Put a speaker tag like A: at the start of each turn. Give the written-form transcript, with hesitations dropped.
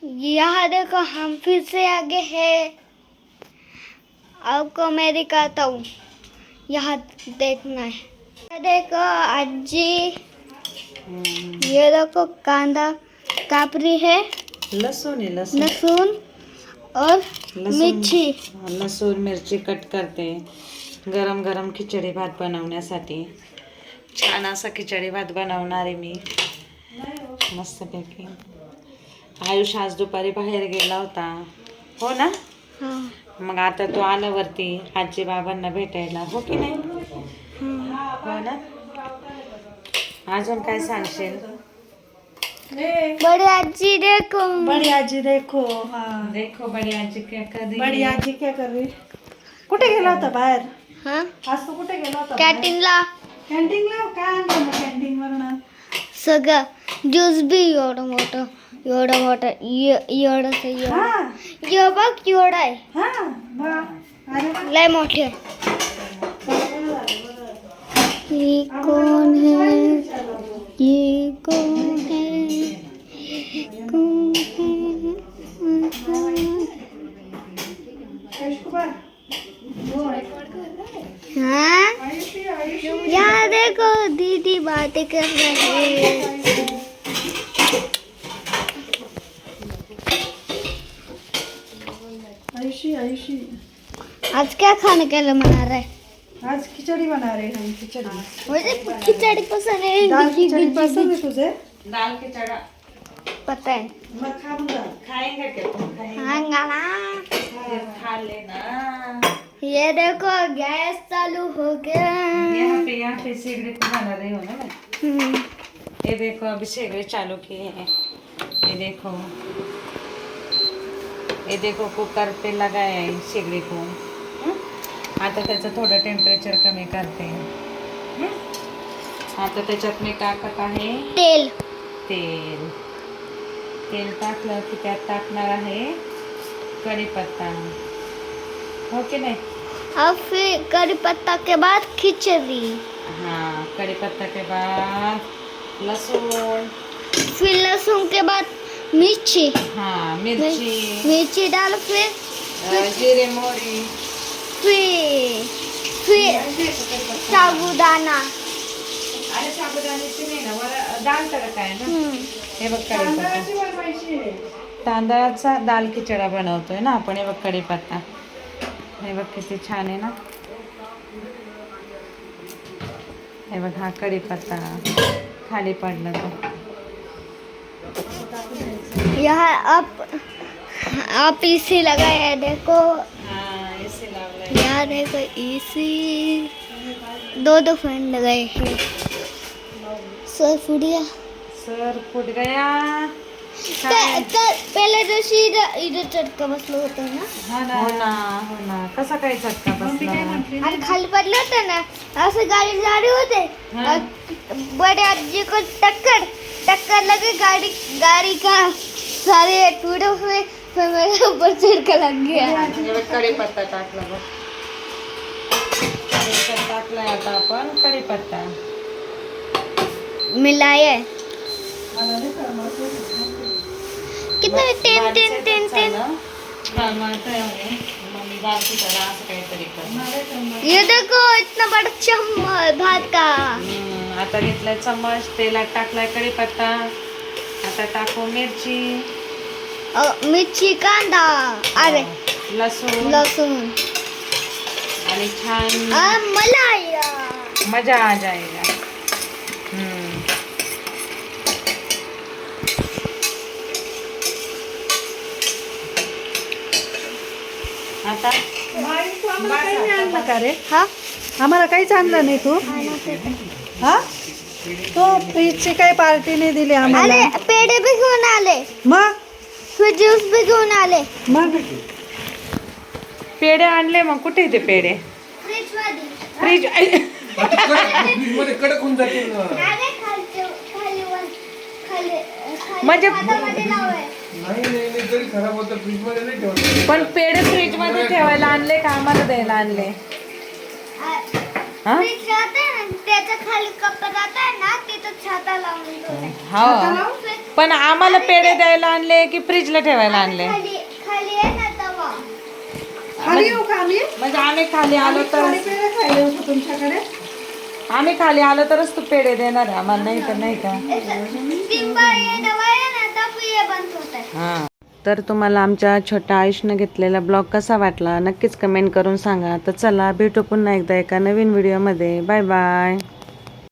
A: यहाँ देखो हम फिर से आगे हैं। आपको मैं दिखाता हूँ, यहाँ देखना है। ये देखो अज्जी, ये देखो कांदा काप रही है,
B: लसूण है, लसूण
A: लहसुन और मिर्ची।
B: लसूण मिरची कट करते गरम गरम खिचडी भात बनवण्यासाठी। छान असा खिचडी भात बनवणार आहे मी मस्तपैकी। आयुष आज दुपारी बाहेर गेला होता, हो ना? मग आता तो आला वरती आजी बाबांना भेटायला, हो की नाही? हो ना? अजून काय सांगशील?
A: बड़ी आजी देखो,
C: बड़ी आजी देखो। हाँ
B: देखो बड़ी आजी क्या कर रही
C: बड़ी
B: है।
C: आजी क्या कर रही? कुठे गेला होता बाहेर?
A: हाँ
C: आज तू कुठे गेला होता?
A: कॅन्टीनला
C: कॅन्टीनला काय आणलं मग कॅन्टीन वरून?
A: सगळं ज्यूस बी एवढं मोठं एवढं
C: हा
A: ये बघ एवढं आहे,
C: हा वा अरे वा.
A: लय मोठे आहे। ये कौन है, ये कौन है, कौन
C: राजकुमार,
A: है? हाँ यहाँ देखो दीदी बातें कर रहे हैं।
C: आयुषी आयुषी
A: आज क्या खाने के लिए बना रहे हैं?
C: आज खिचडी बना रहे हैं, खिचडी।
A: मुझे खिचड़ी पसंद है।
C: दाल खिचडी पसंद है तुझे?
B: दाल खिचड़ा
A: पता है,
C: मग खा मग दाल.
B: खाएंगे क्या तुम? खाएंगे?
A: खाऊंगा ना।
B: फिर खा लेना।
A: ये देखो गैस चालू हो गया।
B: यहाँ पे सिगरेट बना रही हो ना मैं। ये देखो अभी सिगरेट चालू किए हैं। ये देखो कुकर पे लगाया है शेगडी को। आता त्याचं थोडं टेम्परेचर कमी करते हैं। आता त्याच्यात मी टाकत आहे
A: तेल।
B: तेल टाकलं की त्यात टाकणार आहे कढीपत्ता, हो की नाही?
A: और फिर करी पत्ता के बाद खिचड़ी,
B: हाँ कढीपत्ता के बाद लहसुन,
A: फिर लहसुन के बाद मिर्ची,
B: हाँ मिर्ची,
A: मिर्ची डालो, फिर
B: जीरे मोहरी,
A: फिर साबुदाना।
B: अरे साबुदाण्याची नाही ना, वर डाळ तडका आहे ना। हे बघ कढीपत्ता, तांदळाचा दाल खिचडा बनवतोय ना आपण। हे बघ कढीपत्ता, हे बघ किती छान आहे ना। हे बघ हा कढीपत्ता खाली पडला तो।
A: यहाँ आप इसी लगाया है, देखो
B: हाँ इसे लावलंय।
A: यहाँ देखो इसी दो फैन लगाए हैं। सर फुटिया
B: सर फुट गया।
A: पहले तो सीधा इधर चटका बसलो होता ना।
B: हो ना कसा काय चटका बसला?
A: आणि खाली पडले होते ना, असं गाड़ी जा रहे होते
B: हाँ।
A: और बड़े आजी को टक्कर लगे, गाड़ी का सारे टूटे हुए, फिर मेरे ऊपर चटका लग गया।
B: कढीपत्ता टाकला बघ, टाकलाय आता आपण कढीपत्ता
A: मिलाया है। कितना तीन
B: मम्मी दाल खिचडा असं काहीतरी कर।
A: ये देखो इतना बड़ा चम्मच भात का।
B: आता घेतलाय चम्मच, तेलात टाकलाय कढीपत्ता, आता टाकू मिरची,
A: मिर्ची, कांदा, अरे
B: लसूण
A: लहसुन,
B: आणि छान
A: मलाया,
B: मजा आ जाएगा। आता
C: आम्हाला काही नाही आणलं का रे?
A: हाँ
C: आम्हाला काहीच आणलं नाही तू? हा तो फ्रीजची काही पार्टी नाही दिली आम्हाला.
A: अरे पेड़े भी घेऊन आले,
C: मग
A: फिर ज्यूस भी घेऊन आले।
C: मग
B: पेढे आणले, मग कुठे ते पेढे?
A: फ्रीज मध्ये।
B: फ्रीज
D: मध्ये कडक होऊन जातील ना.
A: अरे खाली
B: म्हणजे
A: मध्ये लावलंय।
D: नाही जरी खराब होतं फ्रीज मध्ये नाही ठेवलं.
B: पण पेढे फ्रीज मध्ये ठेवायला आणले का आम्हाला द्यायला आणले? हा
A: फ्रीज राहते ना त्याच्या खाली कपड्यात आहे ना तिथं छाता लावून ठेवलंय.
B: हो पण आम्हाला पेढे द्यायला आणले की फ्रीजला ठेवायला आणले?
A: खाली खाली आहे ना तवा.
C: खाली येऊ का आम्ही?
B: म्हणजे आम्ही खाली आलो तर
C: खाली पेढे खायला होतो तुमच्याकडे.
B: आम्ही खाली आलो तरच तू पेढे देणार आहे आम्हाला, नाही तर नाही का? हां तर तुम्हाला आमच्या छोट्या आयुषनं घेतलेला ब्लॉग कसा वाटला नक्कीच कमेंट करून सांगा. तर चला भेटू पुन्हा एकदा एका नवीन व्हिडिओमध्ये. Bye bye.